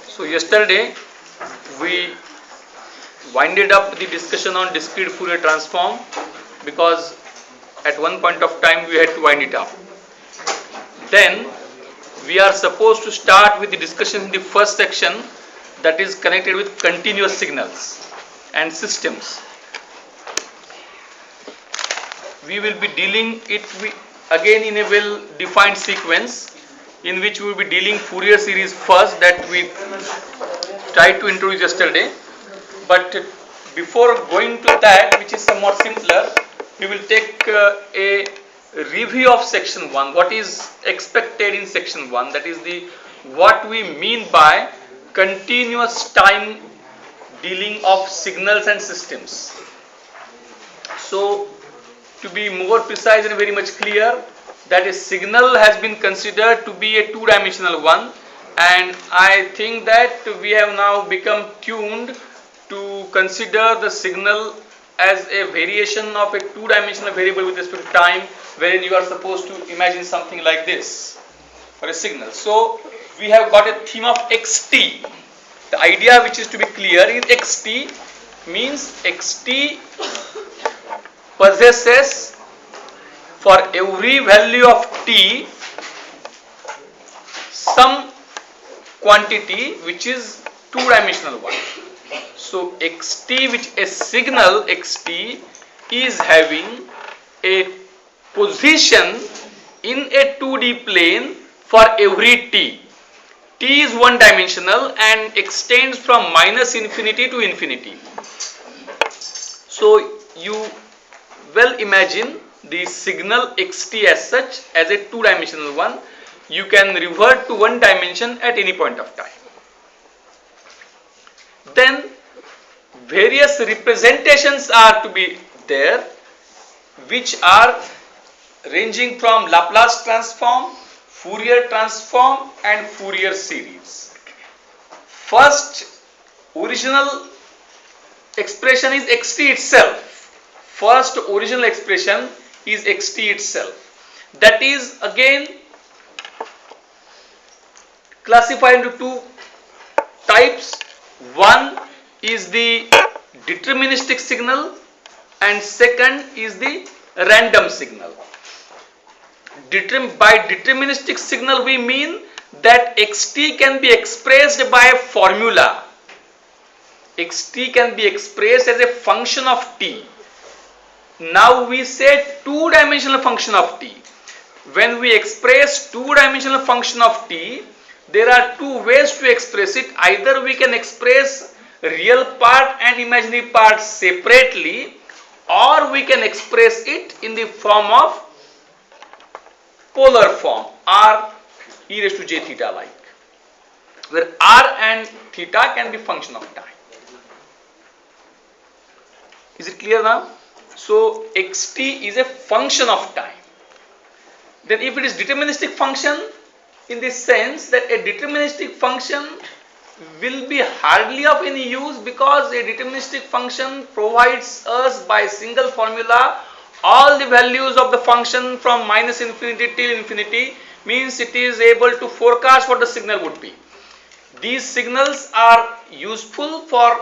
So yesterday we winded up the discussion on discrete Fourier transform because at one point of time we had to wind it up. Then we are supposed to start with the discussion in the first section, that is connected with continuous signals and systems. We will be dealing it again in a well defined sequence, in which we will be dealing Fourier series first, that we tried to introduce yesterday. But before going to that, which is somewhat simpler, we will take a review of section 1, what is expected in section 1, that is what we mean by continuous time dealing of signals and systems. So to be more precise and very much clear, that a signal has been considered to be a two-dimensional one, and I think that we have now become tuned to consider the signal as a variation of a two-dimensional variable with respect to time, wherein you are supposed to imagine something like this for a signal. So we have got a theme of xt. The idea which is to be clear is xt means xt possesses for every value of t some quantity which is two-dimensional one. So xt, which a signal xt is having a position in a 2D plane for every t. T is one dimensional and extends from minus infinity to infinity. So you well imagine the signal xt as such as a two-dimensional one. You can revert to one dimension at any point of time. Then various representations are to be there, which are ranging from Laplace transform, Fourier transform and Fourier series. First original expression is xt itself. First original expression is xt itself. That is again classified into two types. One is the deterministic signal and second is the random signal. By deterministic signal we mean that xt can be expressed by a formula. Xt can be expressed as a function of t. Now we say two-dimensional function of t. When we express two-dimensional function of t, there are two ways to express it. Either we can express real part and imaginary part separately, or we can express it in the form of polar form, r e raised to j theta like, where r and theta can be function of time. Is it clear now? So xt is a function of time. Then if it is deterministic function, in the sense that a deterministic function will be hardly of any use, because a deterministic function provides us by single formula all the values of the function from minus infinity till infinity, means it is able to forecast what the signal would be. These signals are useful for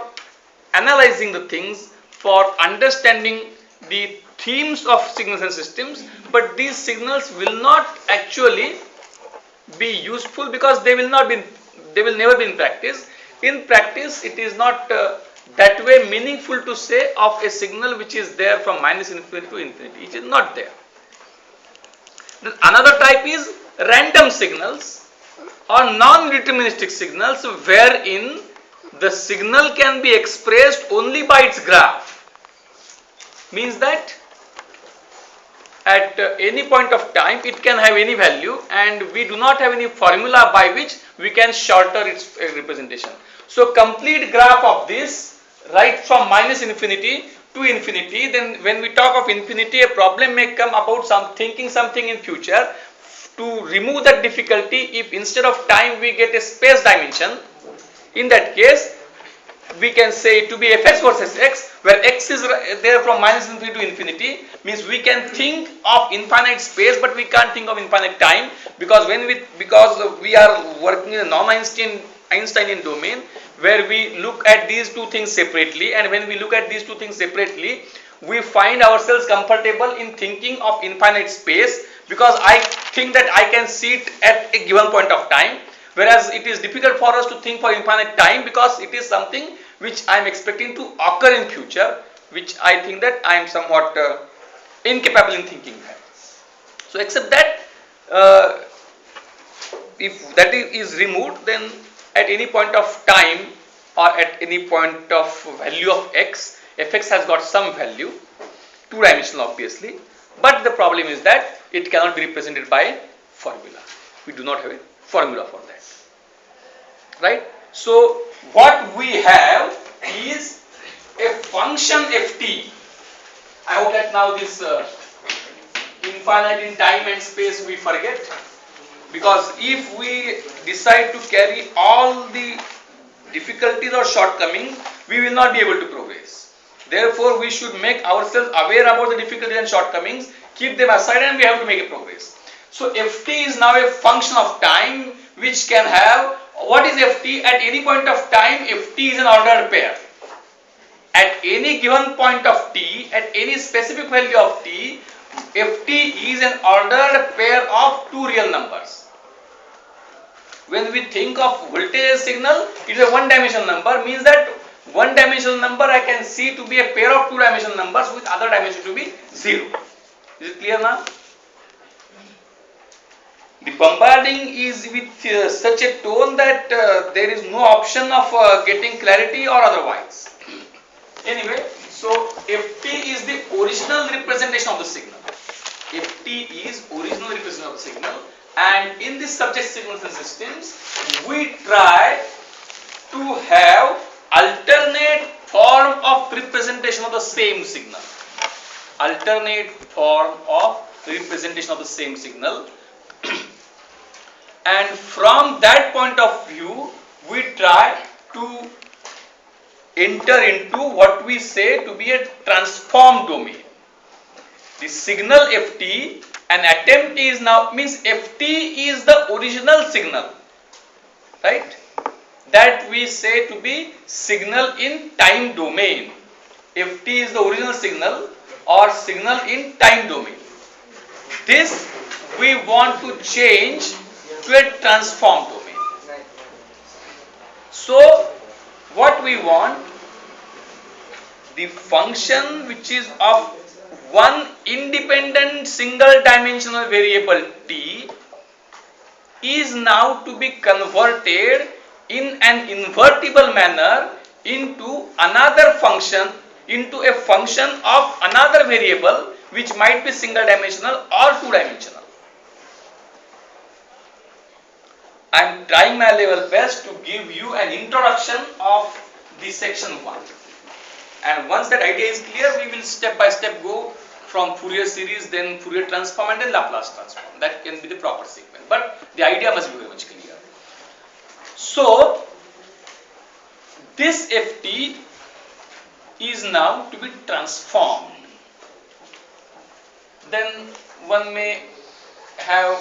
analyzing the things, for understanding the themes of signals and systems, but these signals will not actually be useful because they will never be in practice. In practice, it is not that way meaningful to say of a signal which is there from minus infinity to infinity. It is not there. Then another type is random signals or non-deterministic signals, wherein the signal can be expressed only by its graph. Means that at any point of time it can have any value and we do not have any formula by which we can shorter its representation. So complete graph of this right from minus infinity to infinity. Then when we talk of infinity, a problem may come about thinking something in future. To remove that difficulty, if instead of time we get a space dimension, in that case we can say to be fx versus x, where x is there from minus infinity to infinity, means we can think of infinite space, but we can't think of infinite time, because we are working in a non-Einsteinian domain, where we look at these two things separately, and when we look at these two things separately, we find ourselves comfortable in thinking of infinite space, because I think that I can see it at a given point of time, whereas it is difficult for us to think for infinite time, because it is something which I am expecting to occur in future, which I think that I am somewhat incapable in thinking that. So except that, if that is removed, then at any point of time or at any point of value of x, fx has got some value, two dimensional obviously, but the problem is that it cannot be represented by formula. We do not have a formula for that, right? So what we have is a function ft. I hope that now this infinite in time and space we forget, because if we decide to carry all the difficulties or shortcomings, we will not be able to progress. Therefore, we should make ourselves aware about the difficulties and shortcomings, keep them aside, and we have to make a progress. So ft is now a function of time which can have, what is ft? At any point of time, ft is an ordered pair. At any given point of t, at any specific value of t, ft is an ordered pair of two real numbers. When we think of voltage signal, it is a one-dimensional number, means that one-dimensional number I can see to be a pair of two-dimensional numbers with other dimension to be 0. Is it clear now? The bombarding is with such a tone that there is no option of getting clarity or otherwise. Anyway, so ft is the original representation of the signal. ft is original representation of the signal, and in this subject signals and systems, we try to have alternate form of representation of the same signal. Alternate form of representation of the same signal. And from that point of view, we try to enter into what we say to be a transform domain. The signal ft, an attempt is now, means ft is the original signal, right? That we say to be signal in time domain. ft is the original signal or signal in time domain. This we want to change to a transform domain. So what we want, the function which is of one independent single dimensional variable t is now to be converted in an invertible manner into another function, into a function of another variable which might be single dimensional or two dimensional. I am trying my level best to give you an introduction of the section 1. And once that idea is clear, we will step by step go from Fourier series, then Fourier transform, and then Laplace transform. That can be the proper sequence. But the idea must be very much clear. So, this ft is now to be transformed. Then one may have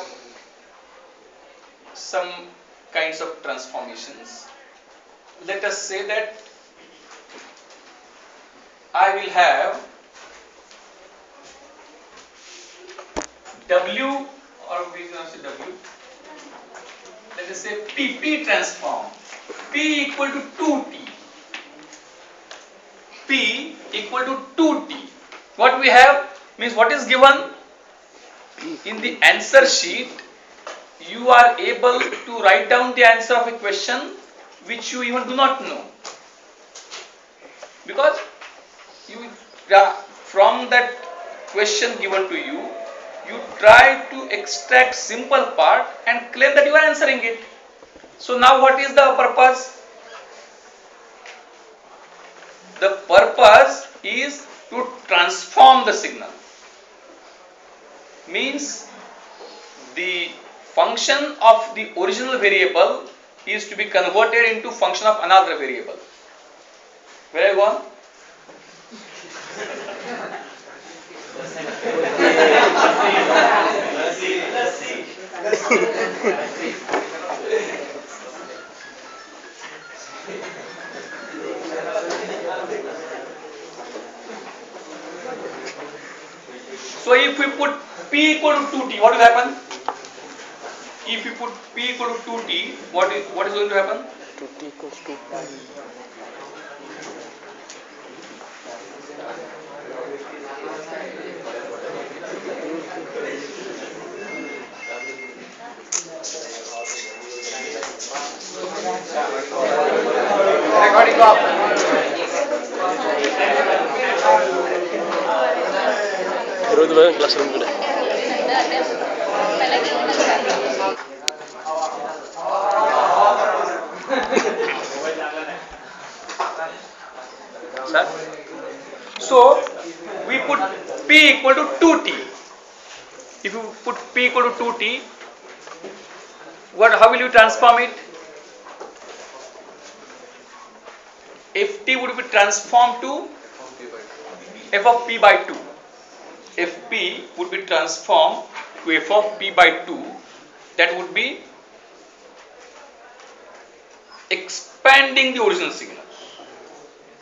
some kinds of transformations. Let us say that I will have W, or we can say W, let us say PP transform, P equal to 2T, P equal to 2T. What we have means, what is given in the answer sheet, you are able to write down the answer of a question which you even do not know, because you, from that question given to you, you try to extract simple part and claim that you are answering it. So now what is the purpose? The purpose is to transform the signal. Means the function of the original variable is to be converted into function of another variable. Where are you gone? So if we put P equal to 2t, what will happen? If we put P equal to 2t, what is going to happen? 2t equals 2 pi. Recording off. Terus tuh kelas room udah. So we put P equal to 2t. If you put P equal to 2t, how will you transform it? Ft would be transformed to f of p by 2. Fp would be transformed to f of p by 2. That would be expanding the original signal,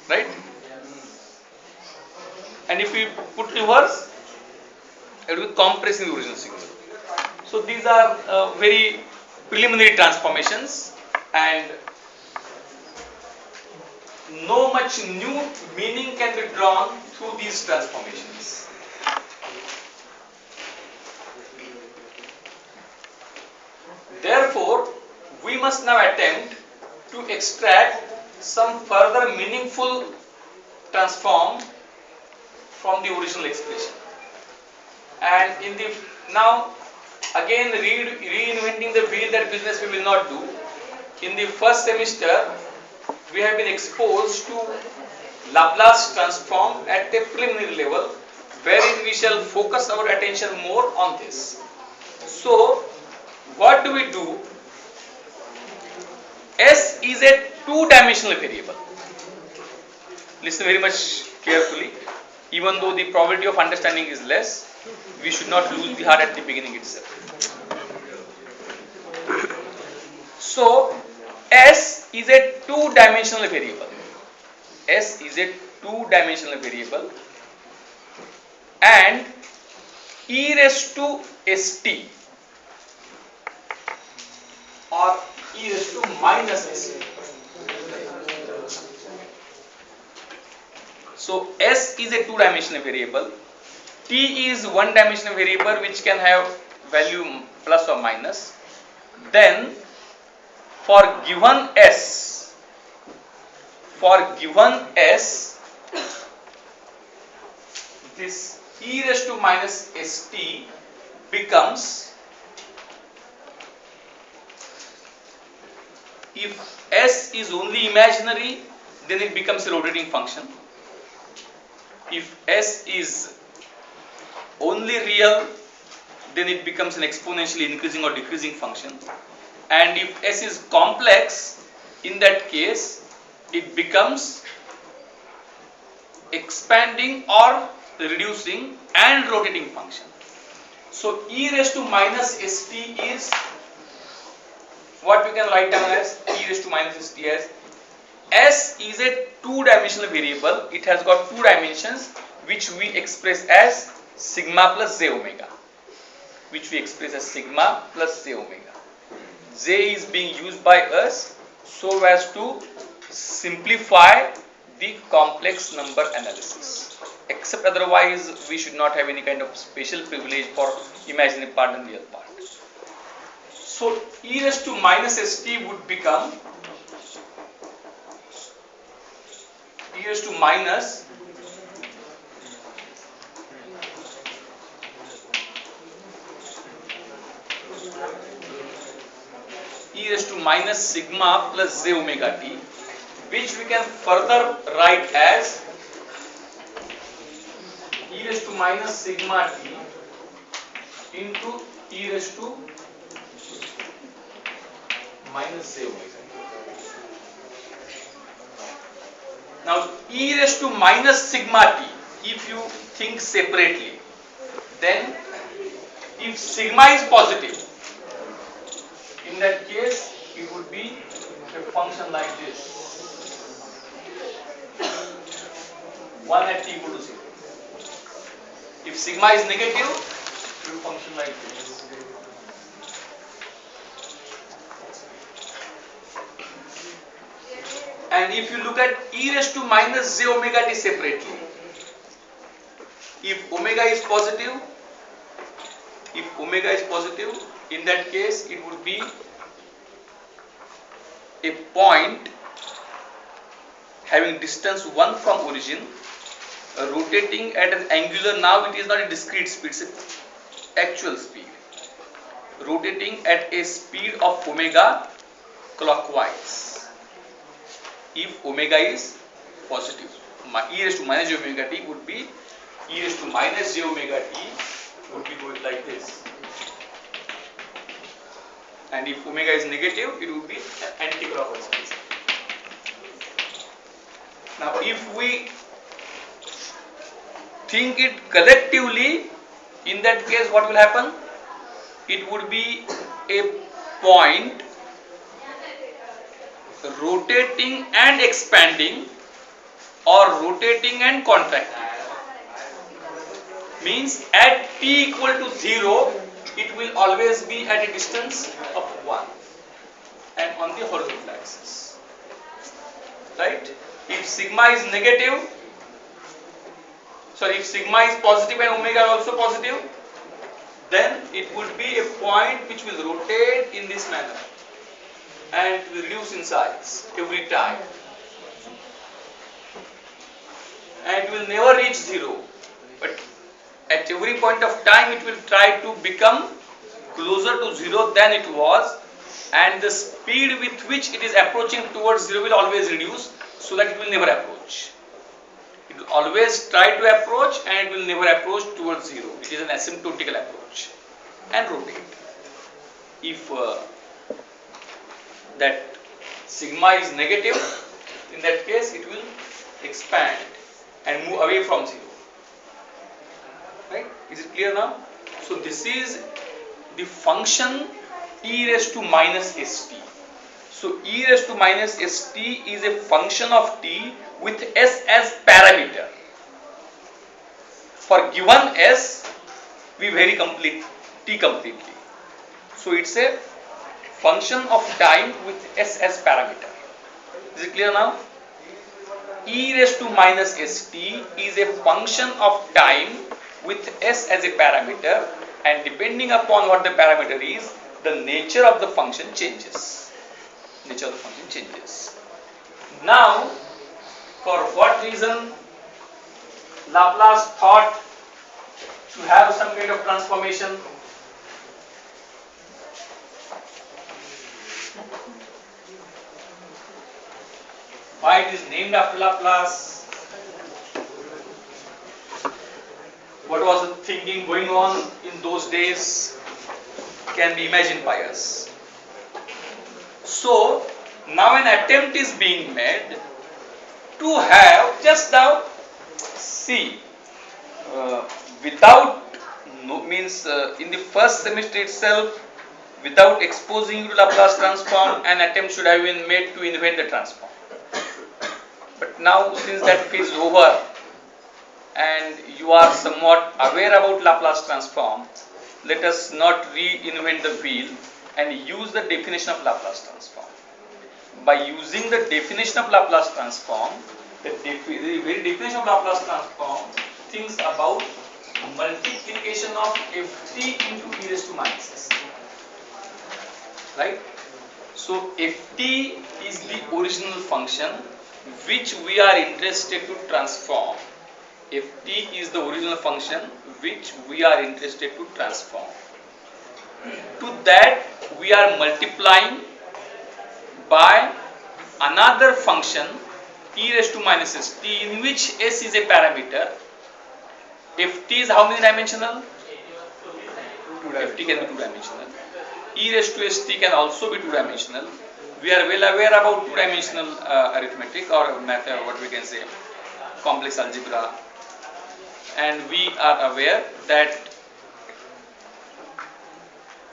right? And if we put reverse, it will be compressing the original signal. So these are very preliminary transformations, and no much new meaning can be drawn through these transformations. Therefore, we must now attempt to extract some further meaningful transform from the original expression. And now again reinventing the wheel, that business we will not do. In the first semester, we have been exposed to Laplace transform at a preliminary level, wherein we shall focus our attention more on this. So, what do we do? S is a two-dimensional variable. Listen very much carefully. Even though the probability of understanding is less, we should not lose the heart at the beginning itself. So, S is a two-dimensional variable. S is a two-dimensional variable, and e raised to st or e raised to minus st. So S is a two-dimensional variable. T is one-dimensional variable which can have value plus or minus. Then for given S, this e raised to minus st becomes, if S is only imaginary, then it becomes a rotating function. If S is only real, then it becomes an exponentially increasing or decreasing function. And if S is complex, in that case, it becomes expanding or reducing and rotating function. So e raised to minus st is what we can write down as e raised to minus st as S is a two-dimensional variable. It has got two dimensions which we express as sigma plus j omega. J is being used by us so as to simplify the complex number analysis. Except otherwise, we should not have any kind of special privilege for imaginary part and real part. So e raised to minus st would become e raised to minus e raised to minus sigma plus j omega t, which we can further write as e raised to minus sigma t into e raised to minus j omega. Now e raised to minus sigma t, if you think separately, then if sigma is positive, in that case it would be a function like this, 1 at t equal to 0. If sigma is negative, it will function like this. And if you look at e raised to minus j omega t separately, if omega is positive, in that case it would be a point having distance 1 from origin, rotating at an angular, now it is not a discrete speed, it's an actual speed, rotating at a speed of omega clockwise. If omega is positive, e raised to minus j omega t would be e raised to minus j omega t would be going like this. And if omega is negative, it would be anti-clockwise. Now, if we think it collectively, in that case, what will happen? It would be a point rotating and expanding, or rotating and contracting. Means at t equal to 0, it will always be at a distance of 1 and on the horizontal axis. Right? If sigma is negative, if sigma is positive and omega is also positive, then it would be a point which will rotate in this manner and reduce in size every time, and it will never reach 0, but at every point of time it will try to become closer to 0 than it was, and the speed with which it is approaching towards 0 will always reduce, so that it will never approach. It will always try to approach and it will never approach towards 0. It is an asymptotical approach and rotate. If that sigma is negative, in that case it will expand and move away from 0. Right? Is it clear now? So this is the function e raised to minus st. So e raised to minus st is a function of t with s as parameter. For given s, we vary t completely. So it's a function of time with s as parameter. Is it clear now? E raised to minus st is a function of time with s as a parameter, and depending upon what the parameter is, the nature of the function changes. Now, for what reason Laplace thought to have some kind of transformation? Why it is named after Laplace? What was the thinking going on in those days can be imagined by us. So, now an attempt is being made to have, just now, see, without, in the first semester itself, without exposing you to Laplace transform, an attempt should have been made to invent the transform. But now, since that phase is over, and you are somewhat aware about Laplace transform, let us not reinvent the wheel and use the definition of Laplace transform. By using the definition of Laplace transform, the very definition of Laplace transform thinks about multiplication of ft into e raised to minus st. Right? So ft is the original function which we are interested to transform. Ft is the original function which we are interested to transform. To that we are multiplying by another function e raised to minus st, in which s is a parameter. Ft is how many dimensional? Ft can be 2 dimensional. e raised to st can also be two-dimensional. We are well aware about two-dimensional arithmetic or method, what we can say, complex algebra, and we are aware that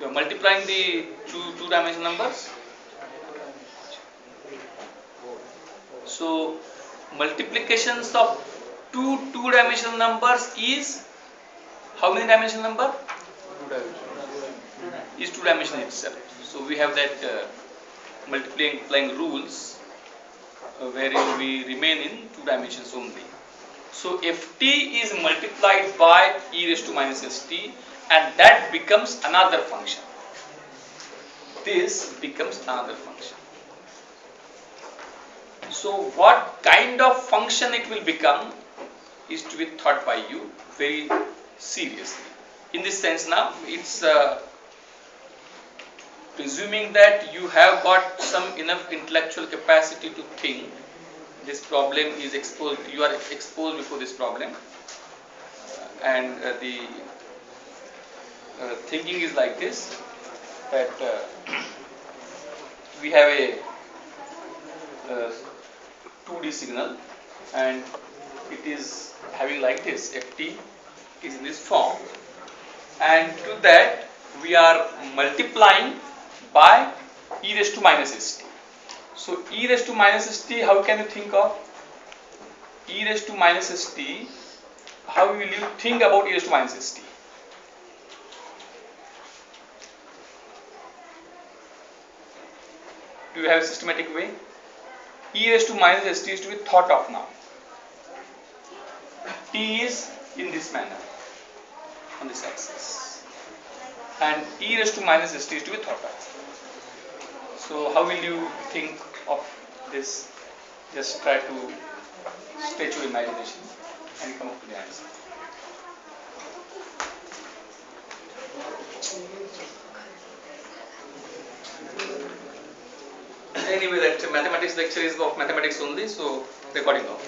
you are multiplying the two-dimensional numbers. So multiplications of two-dimensional numbers is how many dimensional number? Is two-dimensional itself. So we have that multiplying rules wherein we remain in two dimensions only. So ft is multiplied by e raised to minus st, and that becomes another function. This becomes another function. So what kind of function it will become is to be thought by you very seriously. In this sense now, it's presuming that you have got some enough intellectual capacity to think this problem is exposed, you are exposed before this problem, and the thinking is like this, that we have a 2D signal and it is having like this, ft is in this form, and to that we are multiplying by e raised to minus st. So e raised to minus st, how can you think of e raised to minus st? How will you think about e raised to minus st? Do you have a systematic way? E raised to minus st is to be thought of now. T is in this manner on this axis, and e raised to minus st is to be thought of. So how will you think of this? Just try to stretch your imagination and come up with the answer. Anyway, that mathematics lecture is of mathematics only, so recording off.